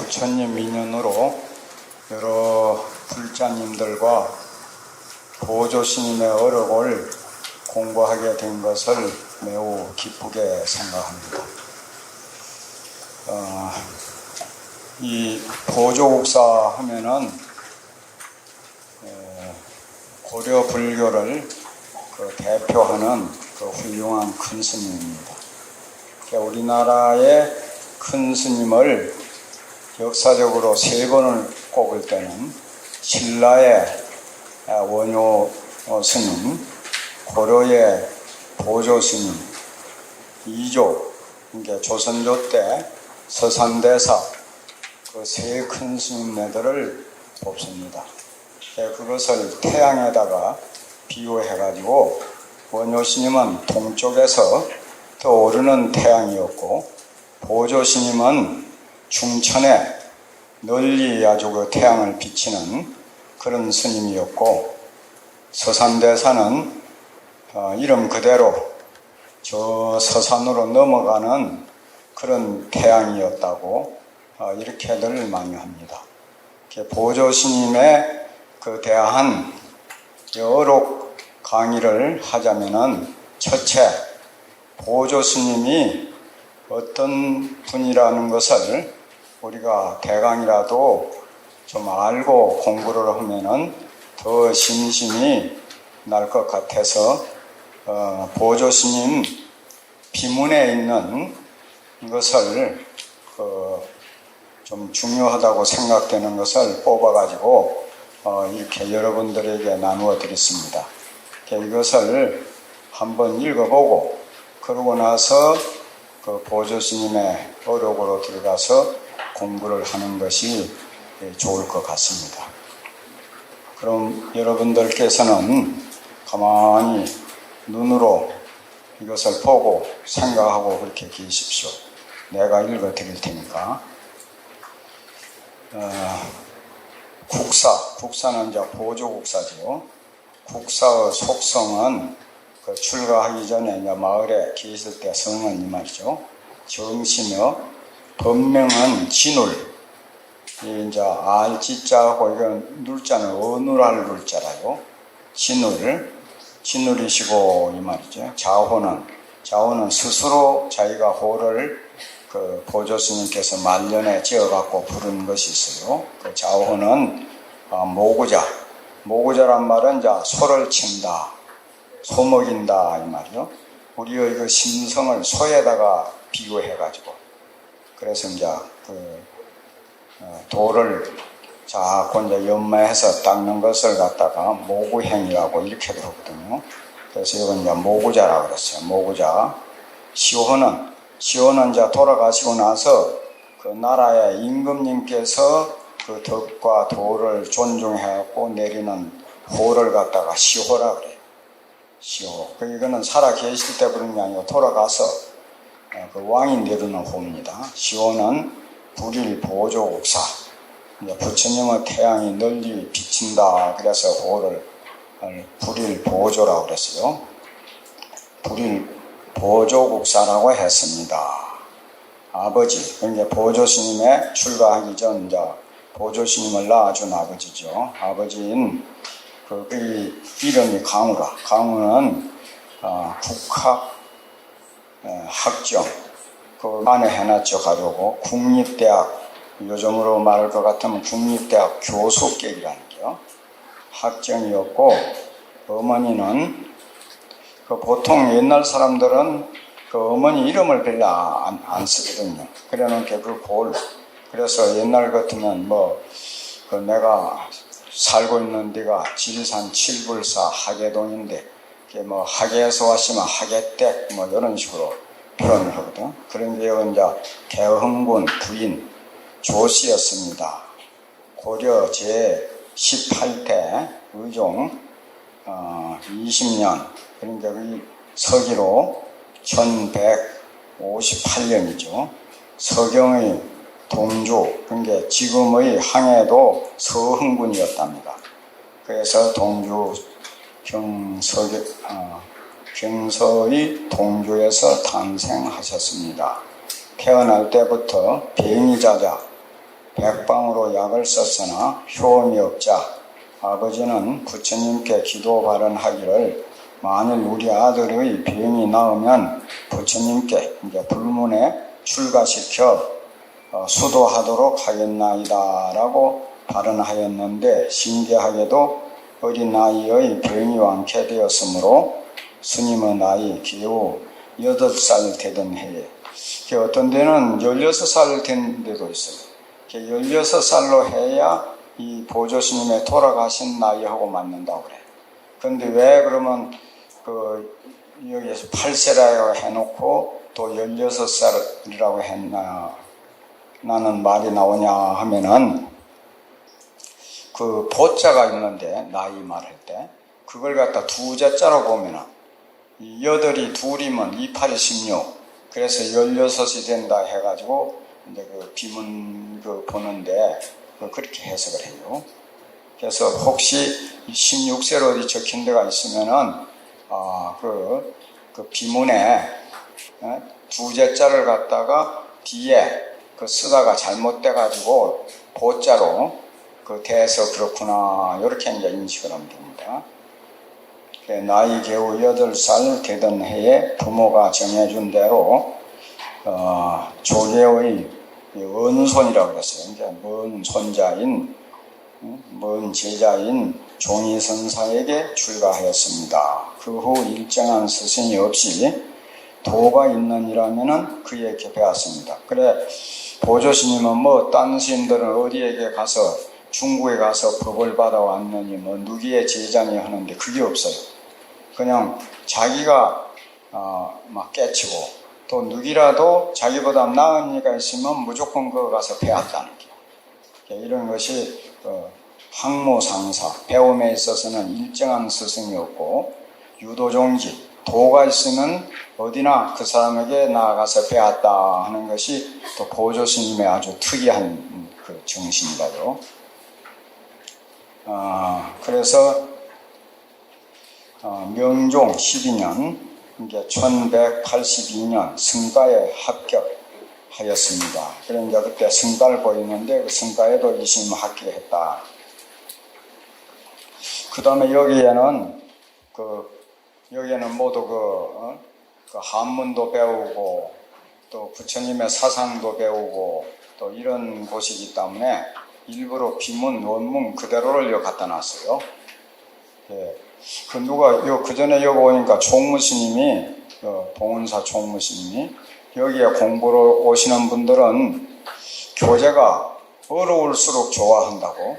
부처님 인연으로 여러 불자님들과 보조스님의 어록을 공부하게 된 것을 매우 기쁘게 생각합니다. 이 보조국사 하면은 고려 불교를 대표하는 훌륭한 큰 스님입니다. 우리나라의 큰 스님을 역사적으로 세 번을 꼽을 때는 신라의 원효 스님, 고려의 보조 스님, 이조, 그러니까 조선조 때 서산대사 그 세 큰 스님네들을 뽑습니다. 그것을 태양에다가 비유해가지고 원효 스님은 동쪽에서 떠오르는 태양이었고 보조 스님은 중천에 널리 아주 그 태양을 비치는 그런 스님이었고 서산대사는 이름 그대로 저 서산으로 넘어가는 그런 태양이었다고 이렇게들 많이 합니다. 보조 스님에 대한 어록 강의를 하자면은 첫째, 보조 스님이 어떤 분이라는 것을 우리가 대강이라도 좀 알고 공부를 하면은 더 신심이 날 것 같아서 보조 스님 비문에 있는 것을 좀 중요하다고 생각되는 것을 뽑아가지고 이렇게 여러분들에게 나누어 드렸습니다. 이것을 한번 읽어보고 그러고 나서 보조 스님의 어록으로 들어가서 공부를 하는 것이 좋을 것 같습니다. 그럼 여러분들께서는 가만히 눈으로 이것을 보고 생각하고 그렇게 계십시오. 내가 읽어 드릴 테니까. 국사는 이제 보조국사죠. 국사의 속성은 출가하기 전에 이제 마을에 계실 때 성은 이 말이죠. 정시며 법명은 진울. 이제 알지자하고 이건 눌자는 어눌할 눌자라요. 진울이시고 이 말이죠. 자호는 스스로 자기가 호를 보조 스님께서 말년에 지어갖고 부른 것이 있어요. 자호는 모구자란 말은 이제 소를 친다, 소먹인다 이 말이요. 우리의 심성을 소에다가 비유해가지고 그래서 이제 돌을 자꾸 이제 연마해서 닦는 것을 갖다가 모구행이라고 이렇게 그러거든요. 그래서 이건 이제 모구자라고 그랬어요. 모구자. 시호는 이제 돌아가시고 나서 그 나라의 임금님께서 그 덕과 도를 존중해갖고 내리는 호를 갖다가 시호라 그래요. 시호. 이거는 살아 계실 때 그런 게 아니고 돌아가서 그 왕이 내리는 호입니다. 시호는 불일 보조국사. 부처님의 태양이 널리 비친다. 그래서 호를 불일 보조라고 그랬어요. 불일 보조국사라고 했습니다. 아버지, 그러니까 보조 스님의 출가하기 전 이제 보조 스님을 낳아준 아버지죠. 아버지인 그 이름이 강우라. 강우는 국학 학정 그 안에 해놨죠. 가려고 국립대학 요즘으로 말할 것 같으면 국립대학 교수격이라는 게요. 학정이었고 어머니는 보통 옛날 사람들은 어머니 이름을 별로 안 쓰거든요. 그래 놓게 그래서 옛날 같으면 내가 살고 있는 데가 지리산 칠불사 하계동인데 하계에서 왔으면 하계댁 이런 식으로 표현을 하거든. 그런 게 이제 개흥군 부인 조씨였습니다. 고려 제 18대 의종 20년 그러니까 서기로 1158년이죠. 서경의 동주, 그러니까 지금의 항해도 서흥군이었답니다. 그래서 동주 경서의 동주에서 탄생하셨습니다. 태어날 때부터 백방으로 약을 썼으나 효험이 없자 아버지는 부처님께 기도 발언하기를 만일 우리 아들의 병이 나으면 부처님께 이제 불문에 출가시켜 수도하도록 하겠나이다 라고 발언하였는데, 신기하게도 어린 나이의 병이 완쾌되었으므로 스님의 나이 겨우 8살 되던 해에, 어떤 데는 16살 된 데도 있어요. 16살로 해야 이 보조스님의 돌아가신 나이하고 맞는다고 그래. 그런데 왜 그러면 여기에서 8세라고 해놓고 또 16살이라고 했나, 나는 말이 나오냐 하면은, 그 보자가 있는데 나이 말할 때 그걸 갖다 두자자로 보면은 이 8이 둘이면 2, 8이 16, 그래서 16이 된다 해가지고 이제 그 비문 보는데 그렇게 해석을 해요. 그래서 혹시 16세로 어디 적힌 데가 있으면은 그 비문에 두자자를 갖다가 뒤에 쓰다가 잘못돼가지고 보자로 돼서 그렇구나, 이렇게 이제 인식을 하면 됩니다. 나이 겨우 8살 되던 해에 부모가 정해준 대로 조계의 은손이라고 그랬어요. 그러니까 먼 손자인, 먼 제자인 종이선사에게 출가하였습니다. 그 후 일정한 스승이 없이 도가 있느니라면은 그에게 배웠습니다. 그래, 보조스님은 딴 스님들은 어디에게 가서 중국에 가서 법을 받아왔느니 누기의 제자니 하는데 그게 없어요. 그냥 자기가 막 깨치고, 또 누기라도 자기보다 나은 이가 있으면 무조건 그거 가서 배웠다는 게, 이런 것이 학무상사, 배움에 있어서는 일정한 스승이 없고 유도종지, 도가 있으면 어디나 그 사람에게 나아가서 배웠다 하는 것이 또 보조스님의 아주 특이한 그 정신이라요. 그래서 명종 12년, 이제 1182년 승가에 합격하였습니다. 그러니까 그때 승가를 보이는데 그 승가에도 이심 합격했다. 그 다음에 여기에는 모두 그 한문도 배우고 또 부처님의 사상도 배우고 또 이런 곳이기 때문에 일부러 비문, 원문 그대로를 갖다 놨어요. 예. 그 전에 여기 오니까 총무스님이, 봉은사 총무스님이, 여기에 공부를 오시는 분들은 교재가 어려울수록 좋아한다고.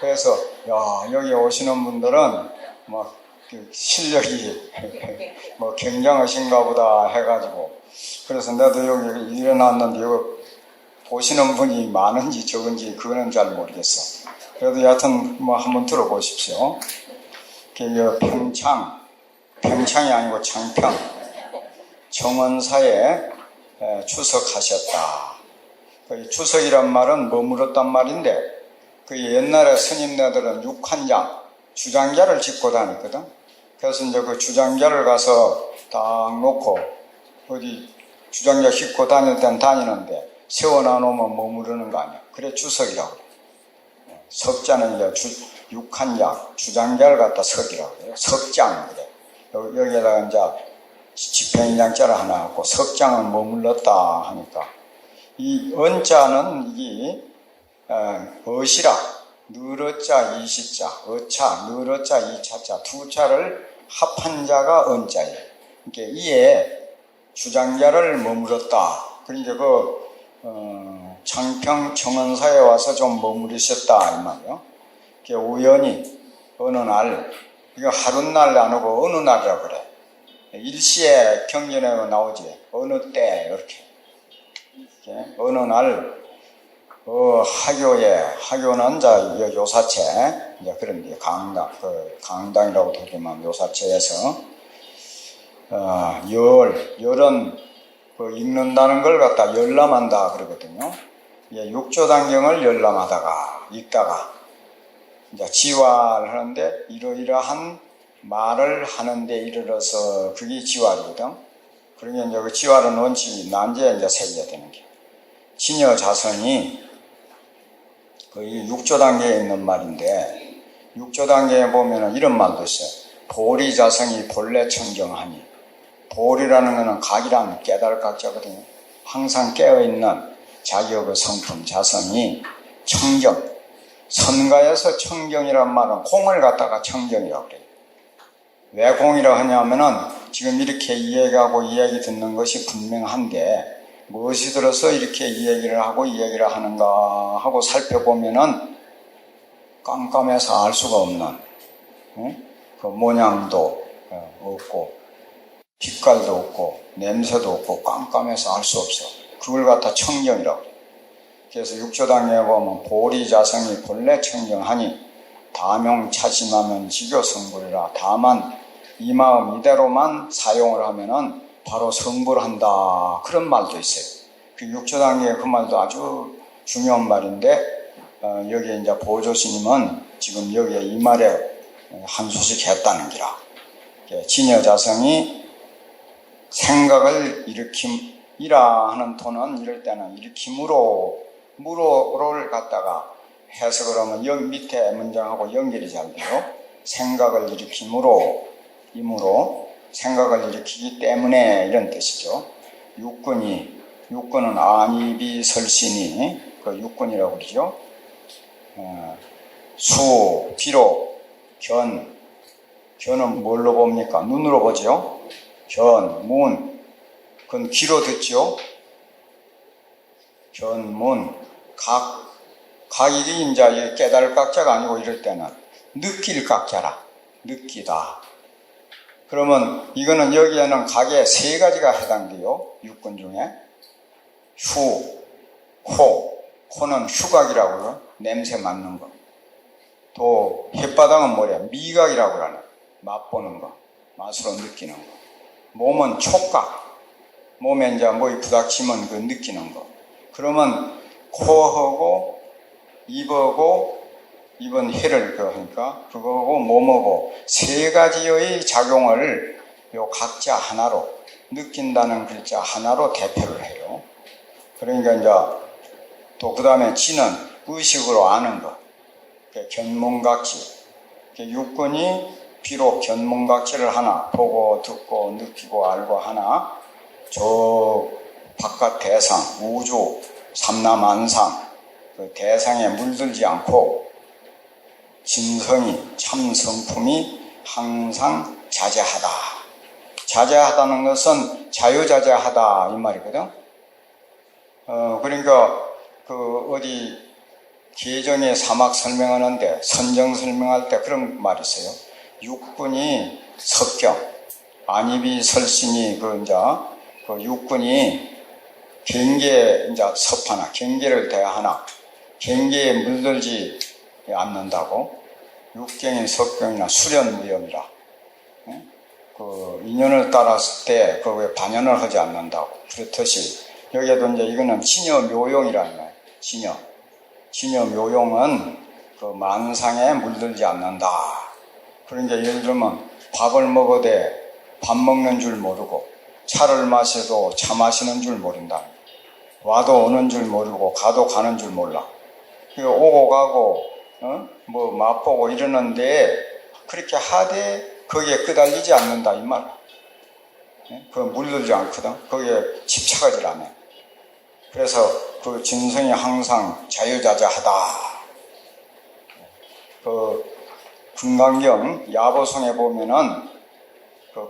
그래서, 여기 오시는 분들은 실력이 굉장하신가 보다 해가지고, 그래서 나도 여기 일어났는데, 여기 보시는 분이 많은지 적은지 그거는 잘 모르겠어. 그래도 여하튼 한번 들어보십시오. 평창이 아니고 창평 정원사에 추석하셨다. 추석이란 말은 머물었단 말인데, 옛날에 스님네들은 육한장, 주장자를 짚고 다녔거든. 그래서 이제 그 주장자를 가서 딱 놓고 어디 주장자 싣고 다닐 땐 다니는데 세워놔놓으면 머무르는 거 아니야. 그래 추석이라고 그래. 석자는 이제 육한장, 주장자를 갖다 석이라고 그래요. 석장 그래. 여기에다가 이제 지평인장자를 하나 갖고 석장은 머물렀다 하니까, 이 언자는 이게 어시라, 느러자 이시자, 어차, 느러자 이차자 두 자를 합한 자가 언자예요. 그러니까 이에 주장자를 머물렀다. 그러니까 창평 정원사에 와서 좀 머무르셨다 이 말이요. 우연히 어느 날, 이거 하룻날 안 오고 어느 날이라고 그래. 일시에 경전에 나오지. 어느 때 이렇게. 어느 날 하교는 이제 요사체, 이제 그런 게 강당이라고 되지만 요사체에서 열은 읽는다는 걸 갖다 열람한다 그러거든요. 육조단경을 열람하다가 읽다가 이제 지활을 하는데 이러이러한 말을 하는데 이르러서 그게 지활이거든. 그러니까 이제 그 지활은 원칙이 난제에 이제 새겨야 되는 게. 진여 자성이 거의 6조 단계에 있는 말인데 6조 단계에 보면은 이런 말도 있어요. 보리 자성이 본래 청정하니. 보리라는 것은 각이란 깨달을 각자거든요. 항상 깨어있는 자기의 그 성품 자성이 청정. 선가에서 청정이란 말은 공을 갖다가 청정이라고 그래요. 왜 공이라고 하냐면은 지금 이렇게 이 얘기하고 이 얘기 듣는 것이 분명한데 무엇이 들어서 이렇게 이 얘기를 하고 이 얘기를 하는가 하고 살펴보면은 깜깜해서 알 수가 없는 그 모양도 없고 빛깔도 없고 냄새도 없고 깜깜해서 알 수 없어. 그걸 갖다 청정이라고 그래요. 그래서 6조 단계에 보면 보리자성이 본래 청정하니 다명 차심하면 지교 성불이라. 다만 이 마음 이대로만 사용을 하면은 바로 성불을 한다. 그런 말도 있어요. 그 6조 단계의 그 말도 아주 중요한 말인데 여기에 이제 보조스님은 지금 여기에 이 말에 한 수씩 했다는 기라. 진여자성이 생각을 일으킴이라 하는 토는 이럴 때는 일으킴으로를 갖다가 해석을 하면 여기 밑에 문장하고 연결이 잘 돼요. 생각을 일으킴으로 생각을 일으키기 때문에 이런 뜻이죠. 육군은 안입이 설신이 그 육군이라고 그러죠. 수, 비로, 견은 뭘로 봅니까? 눈으로 보죠. 견, 문, 그건 귀로 듣죠. 견, 문, 각이 이제 깨달을 각자가 아니고 이럴 때는 느낄 각자라. 느끼다. 그러면 이거는 여기에는 각에 세 가지가 해당돼요. 육군 중에. 코는 휴각이라고요. 냄새 맡는 거. 또 혓바닥은 뭐래요? 미각이라고 하네. 맛보는 거. 맛으로 느끼는 거. 몸은 촉각. 몸에 이제 뭐이 부닥치면 그 느끼는 거. 그러면 코하고 입은 혀를 하니까 그거하고 몸하고 세 가지의 작용을 요 각자 하나로 느낀다는 글자 하나로 대표를 해요. 그러니까 이제 또 그 다음에 지는 의식으로 아는 것. 견문각지. 육군이 비록 견문각지를 하나 보고 듣고 느끼고 알고 하나 저 바깥 대상, 우주, 삼라만상 그 대상에 물들지 않고 진성이 참 성품이 항상 자제하다. 자제하다는 것은 자유자재하다 이 말이거든. 그러니까 그 어디 계정의 사막 설명하는데 선정 설명할 때 그런 말이 있어요. 육군이 석경, 안입이 설신이 그 육군이 경계에 이제 섭하나 경계를 대하나 경계에 물들지 않는다고. 육경인 석경이나 수련무염이라. 그 인연을 따랐을 때 그거에 반연을 하지 않는다고. 그렇듯이 여기에도 이제 이거는 진여묘용이라는 거예요. 진여묘용은 그 만상에 물들지 않는다. 그러니까 예를 들면 밥을 먹어대 밥 먹는 줄 모르고 차를 마셔도 차 마시는 줄 모른다. 와도 오는 줄 모르고 가도 가는 줄 몰라. 오고 가고 뭐 맛보고 이러는데 그렇게 하되 거기에 끄달리지 않는다 이 말. 그거 물들지 않거든. 거기에 집착하지 않아. 그래서 그 진성이 항상 자유자재하다. 그 금강경 야보성에 보면은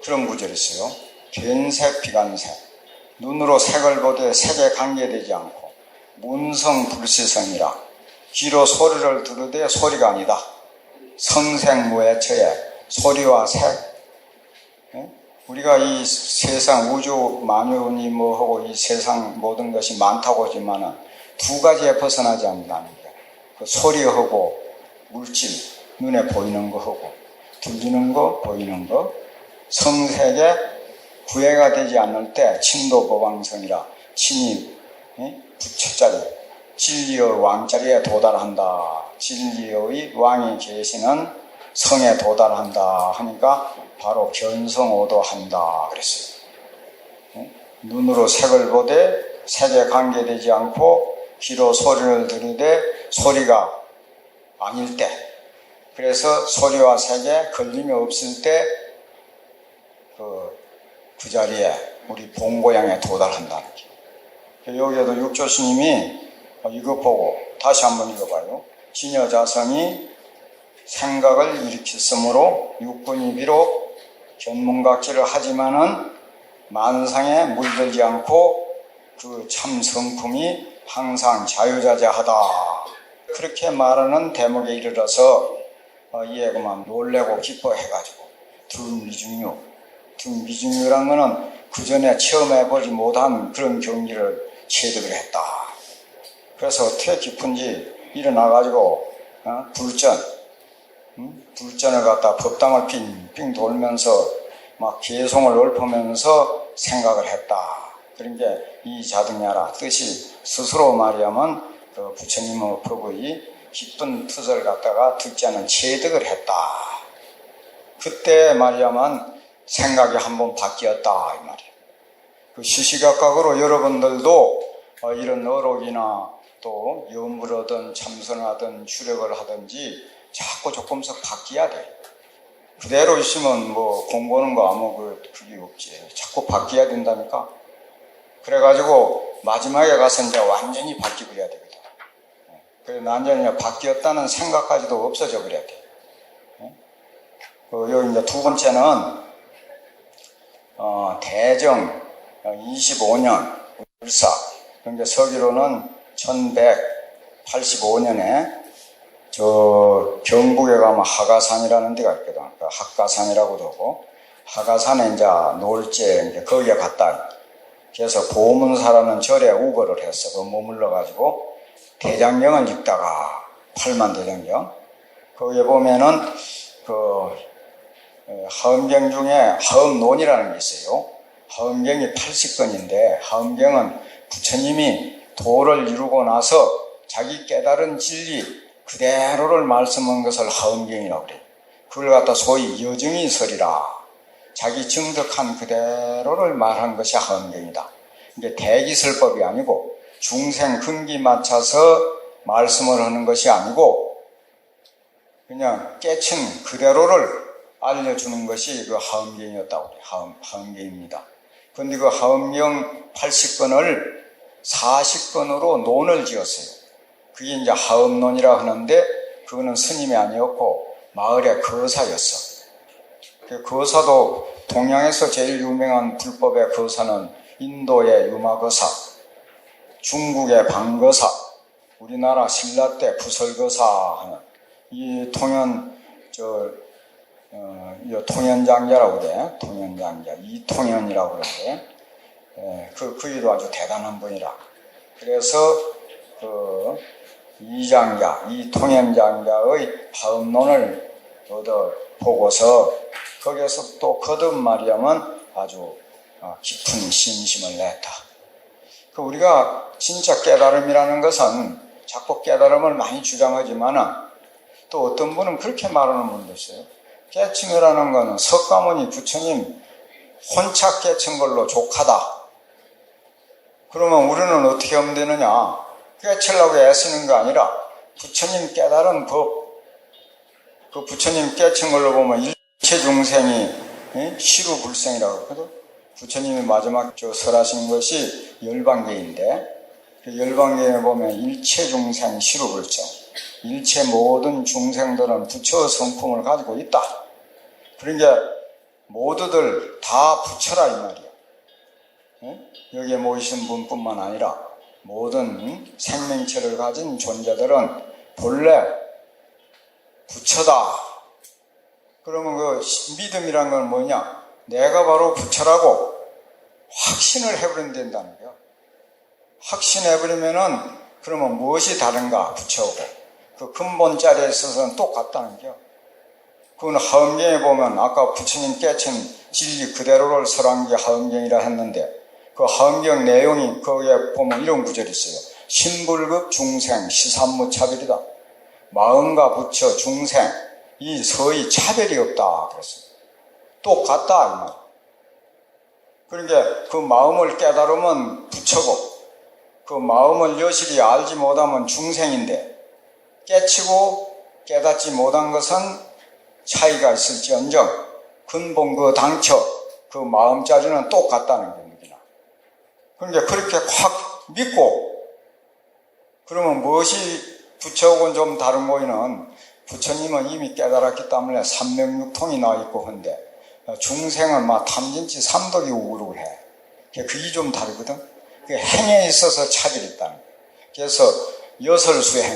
그런 구절이 있어요. 견색 비관색. 눈으로 색을 보되 색에 관계되지 않고 문성 불시성이라. 귀로 소리를 들으되 소리가 아니다. 성색무애처에 소리와 색. 우리가 이 세상 우주 만유니 뭐하고 이 세상 모든 것이 많다고 하지만은 두 가지에 벗어나지 않는다는 게 그 소리하고 물질 눈에 보이는 거하고 들리는 거 보이는 거 성색에 구애가 되지 않을 때 친도보방성이라 친이 부처자리 진리의 왕자리에 도달한다. 진리의 왕이 계시는 성에 도달한다 하니까 바로 견성오도한다 그랬어요. 눈으로 색을 보되 색에 관계되지 않고 귀로 소리를 들으되 소리가 아닐 때, 그래서 소리와 색에 걸림이 없을 때 그 자리에 우리 본고향에 도달한다는 거예요. 여기에도 육조스님이 이거 보고 다시 한번 읽어봐요. 진여자성이 생각을 일으켰으므로 육군이 비록 견문각지를 하지만은 만상에 물들지 않고 그 참 성품이 항상 자유자재하다. 그렇게 말하는 대목에 이르러서 이에 그만 놀래고 기뻐해가지고 등미중유란 거는 그 전에 체험해보지 못한 그런 경지를 체득을 했다. 그래서 어떻게 깊은지 일어나가지고 불전을 갖다 법당을 빙빙 돌면서 막 개송을 읊으면서 생각을 했다. 그런 게 이 자등야라 뜻이 스스로 말하면 그 부처님의 법의 깊은 뜻을 갖다가 듣지 않은 체득을 했다. 그때 말하면 생각이 한번 바뀌었다 이 말이에요. 그 시시각각으로 여러분들도 이런 어록이나 또 염불하든 참선하든 주력을 하든지 자꾸 조금씩 바뀌어야 돼. 그대로 있으면 뭐 공부하는 거 아무 그게 없지. 자꾸 바뀌어야 된다니까. 그래가지고 마지막에 가서 이제 완전히 바뀌고 그래야 되거든. 그래서 완전히 바뀌었다는 생각까지도 없어져 버려야 돼. 여기 이제 두 번째는 대정 25년 울사. 그러니까 서기로는 1185년에 저 경북에 가면 하가산이라는 데가 있거든. 그 학가산이라고도 하고 하가산에 이제 놀제 이제 거기에 갔다. 그래서 보문사라는 절에 우거를 했어. 그 머물러 가지고 대장경을 읽다가 8만 대장경. 거기에 보면은 그 하음경 중에 하음론이라는 게 있어요. 하음경이 80권인데 하음경은 부처님이 도를 이루고 나서 자기 깨달은 진리 그대로를 말씀한 것을 하음경이라고 그래요. 그걸 갖다 소위 여증이설이라 자기 증득한 그대로를 말한 것이 하음경이다. 이게 대기설법이 아니고 중생 근기 맞춰서 말씀을 하는 것이 아니고 그냥 깨친 그대로를 알려주는 것이 그 하음경이었다고 그래요. 하음경입니다. 그런데 그 하음경 80권을 40권으로 논을 지었어요. 그게 이제 하음론이라 하는데 그거는 스님이 아니었고 마을의 거사였어. 그 거사도 동양에서 제일 유명한 불법의 거사는 인도의 유마거사, 중국의 방거사, 우리나라 신라 때 부설거사 하는 이 통연장자라고 그래. 통연장자, 이통연이라고 그러는데 그이도 아주 대단한 분이라. 그래서 그 이장자, 이통연장자의 하음론을 얻어 보고서 거기에서 또 거듭 말하면 아주 깊은 심심을 냈다. 그 우리가 진짜 깨달음이라는 것은 자꾸 깨달음을 많이 주장하지만은 또 어떤 분은 그렇게 말하는 분도 있어요. 깨침이라는 것은 석가모니 부처님 혼착 깨친 걸로 족하다. 그러면 우리는 어떻게 하면 되느냐? 깨치려고 애쓰는 거 아니라 부처님 깨달은 법, 그 부처님 깨친 걸로 보면 일체 중생이 시루불생이라고 하거든. 부처님이 마지막 설하신 것이 열반계인데 그 열반계에 보면 일체 중생 시루불생, 일체 모든 중생들은 부처의 성품을 가지고 있다. 그러니까 모두들 다 부처라 이 말이야. 여기에 모이신 분뿐만 아니라 모든 생명체를 가진 존재들은 본래 부처다. 그러면 그 믿음이란 건 뭐냐? 내가 바로 부처라고 확신을 해버린다는 거야. 확신해버리면은 그러면 무엇이 다른가? 부처고 그 근본 자리에 있어서는 똑같다는 거야. 그건 하음경에 보면 아까 부처님 깨친 진리 그대로를 설한 게 하음경이라 했는데 그 하음경 내용이 거기에 보면 이런 구절이 있어요. 신불급 중생 시삼무차별이다. 마음과 부처 중생 이 서의 차별이 없다 그랬어요. 똑같다 이 말. 그러니까 그 마음을 깨달으면 부처고 그 마음을 여실히 알지 못하면 중생인데 깨치고 깨닫지 못한 것은 차이가 있을지언정 근본 그 당처 그 마음자리는 똑같다는 겁니다. 그러니까 그렇게 확 믿고 그러면 무엇이 부처하고는 좀 다른 거이는 부처님은 이미 깨달았기 때문에 삼명육통이 나있고 한데 중생은 막 탐진치 삼독이 우르르 해. 그게 좀 다르거든. 그 행에 있어서 차별이 있다는 거예요. 그래서 여설수행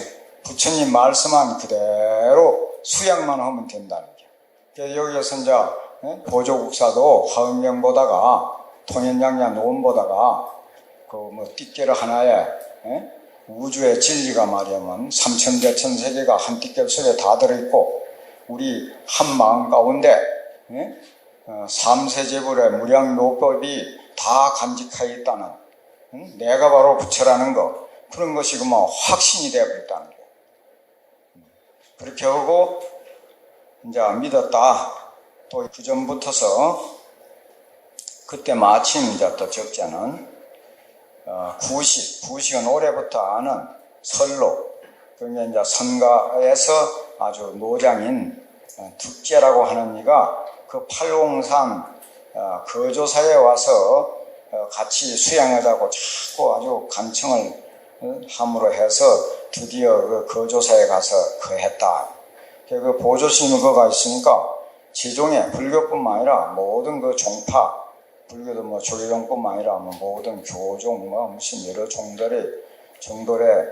부처님 말씀한 그대로 수양만 하면 된다는 거예요. 여기에서 이제 보조국사도 화엄경 보다가 통연양야 노원 보다가 그 뭐 띠깨를 하나에 우주의 진리가 말하면 삼천대천세계가 한 띠깨 속에 다 들어있고 우리 한 마음 가운데 삼세제불의 무량노법이 다 간직하여 있다는 내가 바로 부처라는 거 그런 것이 그만 확신이 되어버렸다는 거예요. 그렇게 하고 이제 믿었다. 또 그전부터서 그때 마침 이제 또 적자는 구식은 올해부터 아는 설로 그게 이제 선가에서 아주 노장인 득제라고 하는 이가 그 803 거조사에 와서 같이 수양하자고 자꾸 아주 간청을 함으로 해서 드디어 그 거조사에 가서 거했다. 그 보조심이 거가 있으니까 지종에 불교뿐만 아니라 모든 그 종파 불교도 뭐 조계종뿐만 아니라 뭐 모든 교종 뭐 무슨 여러 종들의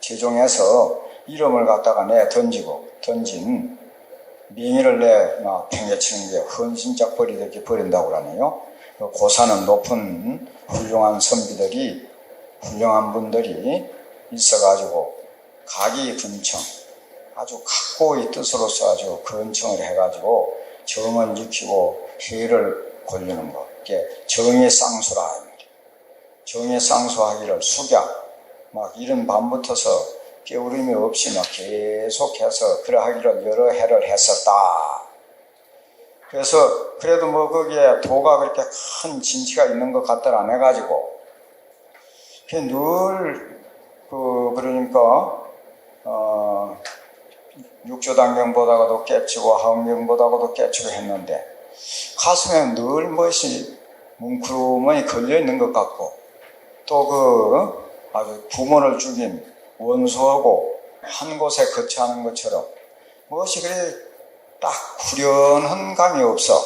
제종에서 이름을 갖다가 던진 명의를 막 팽개치는 게 헌신짝벌이 이렇게 버린다고 그러네요. 고사는 높은 훌륭한 선비들이 훌륭한 분들이 있어가지고 가기 근청 아주 각고의 뜻으로서 아주 근청을 해가지고 정을 익히고 해를 걸리는 것. 이게 정의 쌍수라. 정의 쌍수하기를 숙약. 막 이런 밤부터서 깨우림이 없이 막 계속해서 그러하기를 여러 해를 했었다. 그래서 그래도 뭐 거기에 도가 그렇게 큰 진치가 있는 것 같더라 안 해가지고 늘 그러니까 육조단경 보다가도 깨치고 하음경 보다가도 깨치고 했는데 가슴에 늘 무엇이 뭉클하게 걸려있는 것 같고 또 아주 부모를 죽인 원수하고 한 곳에 거처하는 것처럼 무엇이 그래 딱 후련한 감이 없어.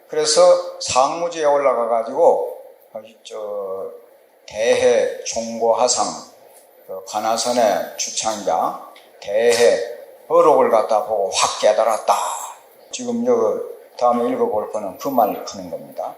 그래서 상무지에 올라가가지고 대해 종고하상 관하선의 주창자 대해 어록을 갖다 보고 확 깨달았다. 지금 여기 다음에 읽어볼 거는 그 말을 하는 겁니다.